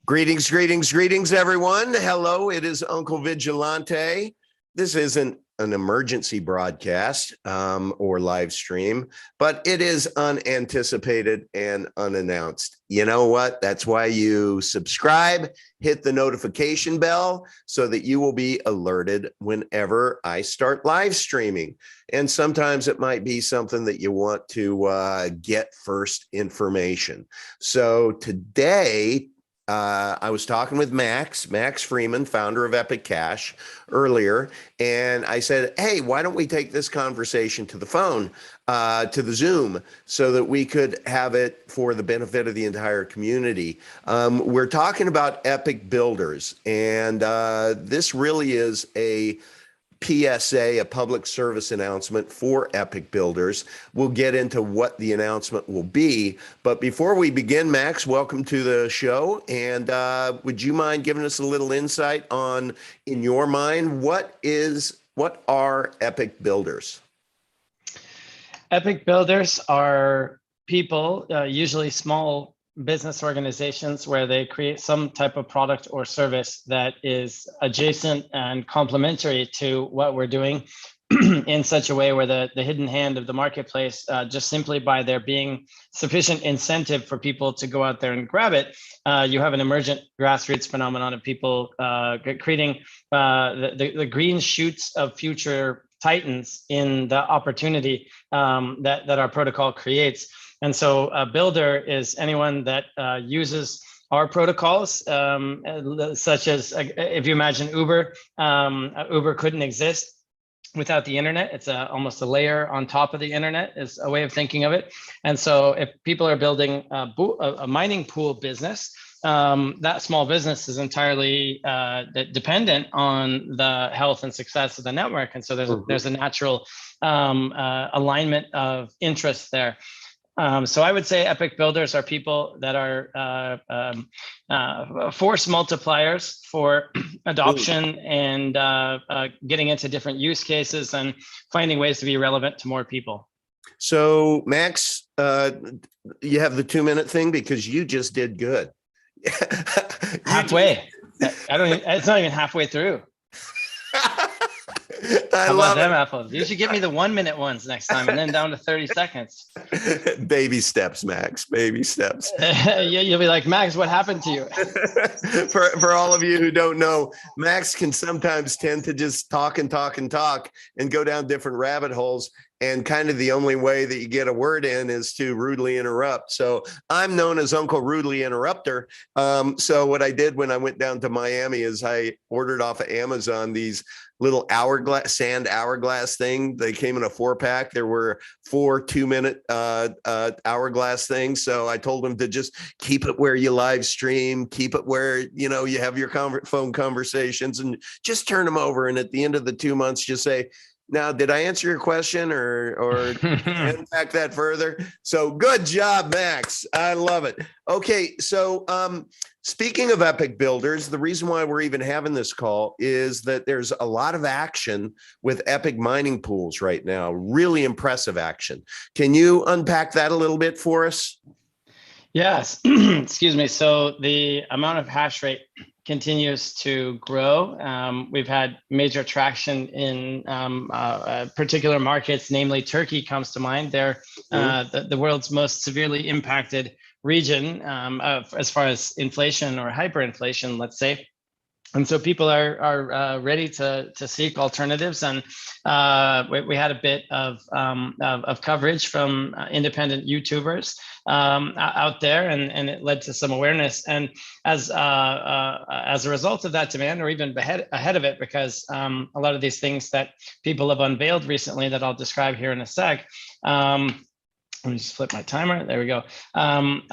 Greetings, greetings, greetings, everyone. Hello, it is Uncle Vigilante. This isn't an emergency broadcast or live stream, but it is unanticipated and unannounced. You know what? That's why you subscribe, hit the notification bell so that you will be alerted whenever I start live streaming. And sometimes it might be something that you want to get first information. So today, I was talking with Max Freeman, founder of Epic Cash, earlier, and I said, hey, why don't we take this conversation to the phone, to the Zoom, so that we could have it for the benefit of the entire community. We're talking about Epic Builders, and this really is a PSA, a public service announcement for Epic Builders. We'll get into what the announcement will be. But before we begin, Max, welcome to the show. And would you mind giving us a little insight on, in your mind, what are Epic Builders? Epic Builders are people, usually small business organizations, where they create some type of product or service that is adjacent and complementary to what we're doing in such a way where the hidden hand of the marketplace, just simply by there being sufficient incentive for people to go out there and grab it, you have an emergent grassroots phenomenon of people creating the green shoots of future titans in the opportunity that our protocol creates. And so a builder is anyone that uses our protocols, such as, if you imagine Uber, Uber couldn't exist without the internet. It's almost a layer on top of the internet, is a way of thinking of it. And so if people are building a mining pool business, that small business is entirely dependent on the health and success of the network. And so there's a natural alignment of interest there. So I would say Epic Builders are people that are force multipliers for adoption and getting into different use cases and finding ways to be relevant to more people. So Max, you have the 2-minute thing because you just did good. Halfway. It's not even halfway through. I love them apples. You should give me the 1-minute ones next time, and then down to 30 seconds. Baby steps, Max. Baby steps. You'll be like, Max, what happened to you? For all of you who don't know, Max can sometimes tend to just talk and go down different rabbit holes. And kind of the only way that you get a word in is to rudely interrupt. So I'm known as Uncle Rudely Interrupter. So what I did when I went down to Miami is I ordered off of Amazon these little sand hourglass thing. They came in a 4-pack. There were 4 2-minute hourglass things. So I told them to just keep it where you live stream, keep it where, you have your phone conversations, and just turn them over. And at the end of the 2 months, just say, now, did I answer your question or unpack that further? So good job, Max. I love it. Okay, so speaking of Epic Builders, the reason why we're even having this call is that there's a lot of action with Epic mining pools right now. Really impressive action. Can you unpack that a little bit for us? Yes. Excuse me. So the amount of hash rate continues to grow. We've had major traction in particular markets, namely Turkey comes to mind. They're the world's most severely impacted region as far as inflation or hyperinflation, let's say. And so people are ready to seek alternatives, and we had a bit of coverage from independent YouTubers out there, and it led to some awareness. And as a result of that demand, or even ahead of it, because a lot of these things that people have unveiled recently that I'll describe here in a sec. Let me just flip my timer. There we go. A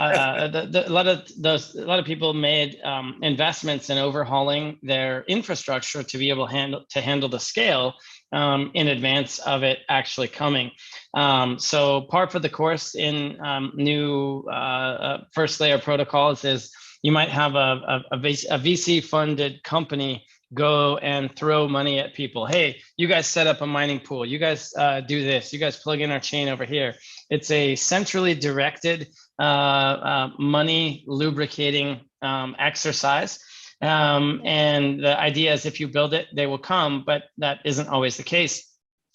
lot of people made investments in overhauling their infrastructure to be able to handle the scale in advance of it actually coming. So par for the course in new first layer protocols is you might have a VC funded company go and throw money at people. Hey, you guys set up a mining pool. You guys do this. You guys plug in our chain over here. It's a centrally directed money lubricating exercise. And the idea is if you build it, they will come, but that isn't always the case,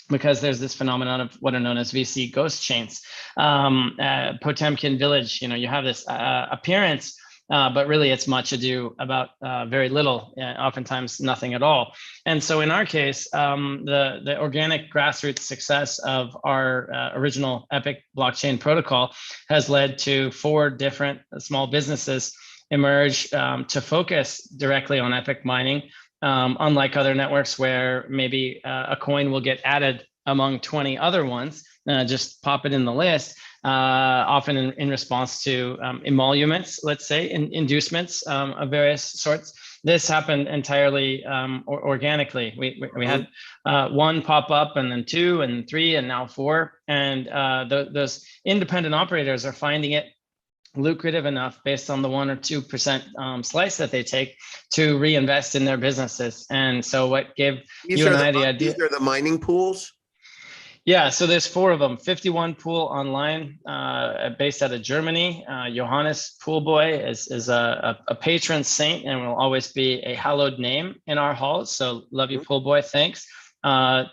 because there's this phenomenon of what are known as VC ghost chains. Potemkin Village, you have this appearance, but really it's much ado about very little, oftentimes nothing at all. And so in our case, the organic grassroots success of our original Epic blockchain protocol has led to 4 different small businesses emerge to focus directly on Epic mining. Unlike other networks where maybe a coin will get added among 20 other ones, just pop it in the list, often in response to emoluments, let's say, inducements of various sorts. This happened entirely organically. We had 1 pop up, and then 2 and 3 and now 4. And those independent operators are finding it lucrative enough based on the 1 or 2% slice that they take to reinvest in their businesses. And so what gave you and I the idea— These are the mining pools? Yeah, so there's 4 of them. 51 Pool online, based out of Germany. Johannes Poolboy is a patron saint and will always be a hallowed name in our halls. So love you, Poolboy. Thanks.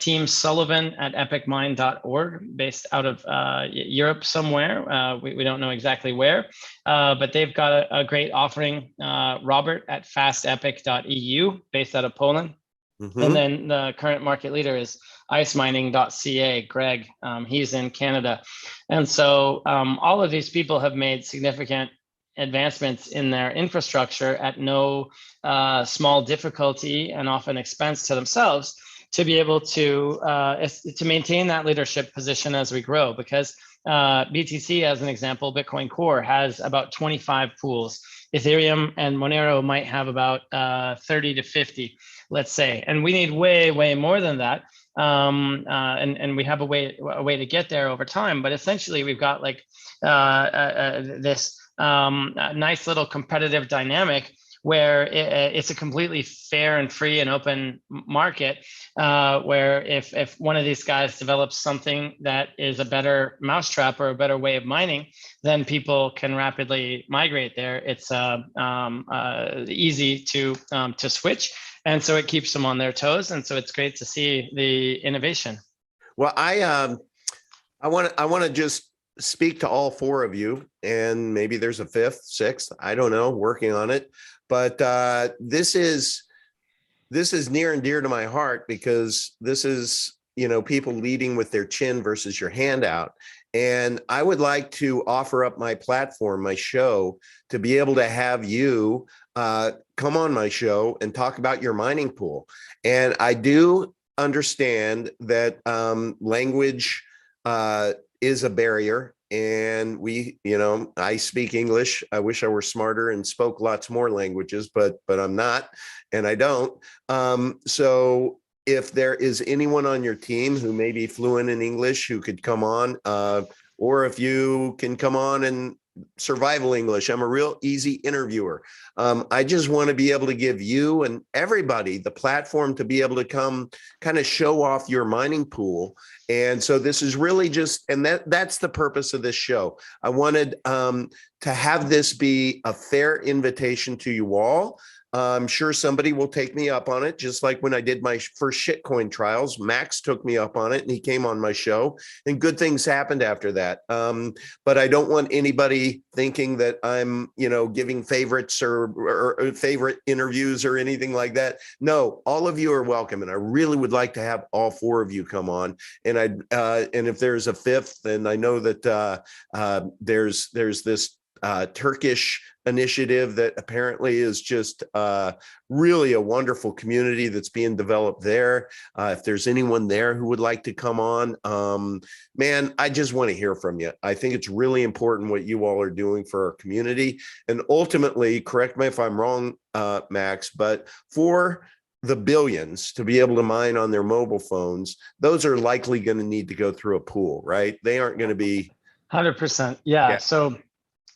Team Sullivan at epicmine.org, based out of Europe somewhere. We don't know exactly where, but they've got a great offering. Robert at fastepic.eu, based out of Poland. And then the current market leader is icemining.ca, Greg. He's in Canada. And so all of these people have made significant advancements in their infrastructure at no small difficulty and often expense to themselves, to be able to maintain that leadership position as we grow. Because BTC, as an example, Bitcoin Core has about 25 pools. Ethereum and Monero might have about 30 to 50, let's say. And we need way, way more than that. And we have a way to get there over time. But essentially, we've got like this nice little competitive dynamic where it's a completely fair and free and open market, where if one of these guys develops something that is a better mousetrap or a better way of mining, then people can rapidly migrate there. It's easy to switch, and so it keeps them on their toes. And so it's great to see the innovation. Well, I want to just speak to all 4 of you, and maybe there's a 5th, 6th, I don't know, working on it. But this is near and dear to my heart, because this is, people leading with their chin versus your hand out. And I would like to offer up my platform, my show, to be able to have you come on my show and talk about your mining pool. And I do understand that language is a barrier. And I speak English. I wish I were smarter and spoke lots more languages, but I'm not, and I don't. So if there is anyone on your team who may be fluent in English who could come on, or if you can come on and survival English, I'm a real easy interviewer. I just want to be able to give you and everybody the platform to be able to come kind of show off your mining pool. And so this is really just, and that's the purpose of this show. I wanted to have this be a fair invitation to you all. I'm sure somebody will take me up on it, just like when I did my first shitcoin trials. Max took me up on it and he came on my show, and good things happened after that. But I don't want anybody thinking that I'm, giving favorites or favorite interviews or anything like that. No, all of you are welcome, and I really would like to have all 4 of you come on. And and if there's a 5th, then I know that there's this Turkish initiative that apparently is just really a wonderful community that's being developed there. If there's anyone there who would like to come on, man, I just want to hear from you. I think it's really important what you all are doing for our community. And ultimately, correct me if I'm wrong, Max, but for the billions to be able to mine on their mobile phones, those are likely going to need to go through a pool, right? They aren't going to be 100%. Yeah. So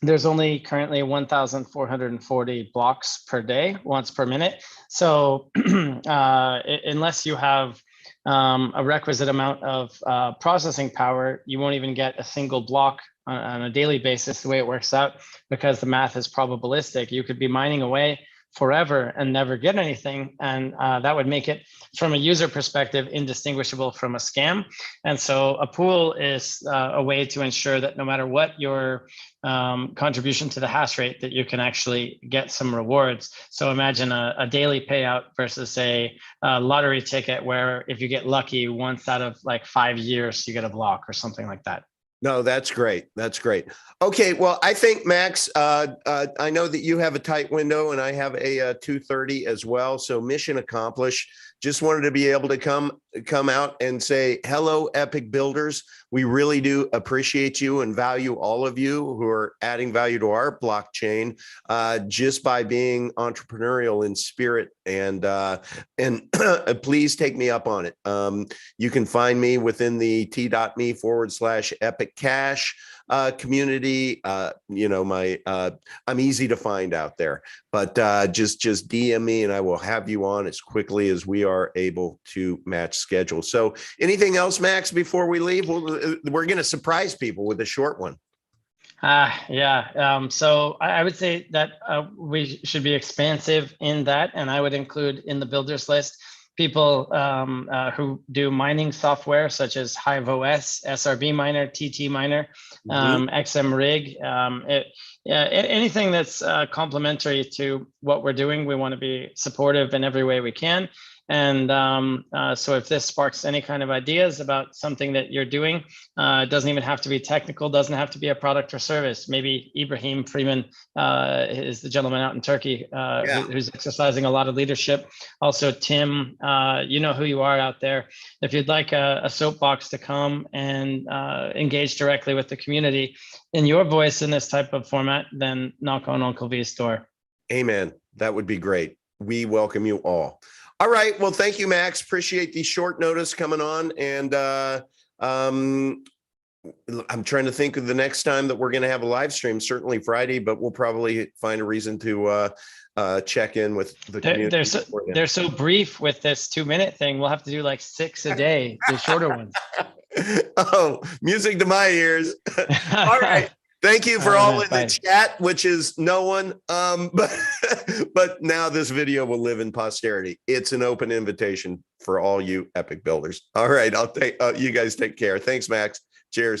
there's only currently 1,440 blocks per day, once per minute. So unless you have a requisite amount of processing power, you won't even get a single block on a daily basis, the way it works out, because the math is probabilistic. You could be mining away forever and never get anything. And that would make it, from a user perspective, indistinguishable from a scam. And so a pool is a way to ensure that no matter what your contribution to the hash rate, that you can actually get some rewards. So imagine a daily payout versus a lottery ticket, where if you get lucky once out of like 5 years, you get a block or something like that. No, that's great. That's great. Okay, well, I think, Max, I know that you have a tight window and I have a 2:30 as well. So mission accomplished. Just wanted to be able to come out and say, hello, Epic Builders. We really do appreciate you and value all of you who are adding value to our blockchain just by being entrepreneurial in spirit. And please take me up on it. You can find me within the t.me/Epic Cash community. I'm easy to find out there, but just DM me and I will have you on as quickly as we are able to match schedule. So anything else, Max, before we leave? We're going to surprise people with a short one. So I would say that we should be expansive in that, and I would include in the builders list people who do mining software such as HiveOS, SRB Miner, TT Miner, XM Rig, anything that's complementary to what we're doing. We want to be supportive in every way we can. And so if this sparks any kind of ideas about something that you're doing, it doesn't even have to be technical, doesn't have to be a product or service. Maybe Ibrahim Freeman is the gentleman out in Turkey who's exercising a lot of leadership. Also, Tim, you know who you are out there. If you'd like a soapbox to come and engage directly with the community in your voice in this type of format, then knock on Uncle V's door. Amen. That would be great. We welcome you all. All right. Well, thank you, Max. Appreciate the short notice coming on. And I'm trying to think of the next time that we're going to have a live stream, certainly Friday, but we'll probably find a reason to check in with the community. They're so brief with this 2-minute thing. We'll have to do like 6 a day, the shorter ones. Oh, music to my ears. All right. Thank you for all in the chat, which is no one. But now this video will live in posterity. It's an open invitation for all you Epic Builders. All right. I'll take you guys take care. Thanks, Max. Cheers.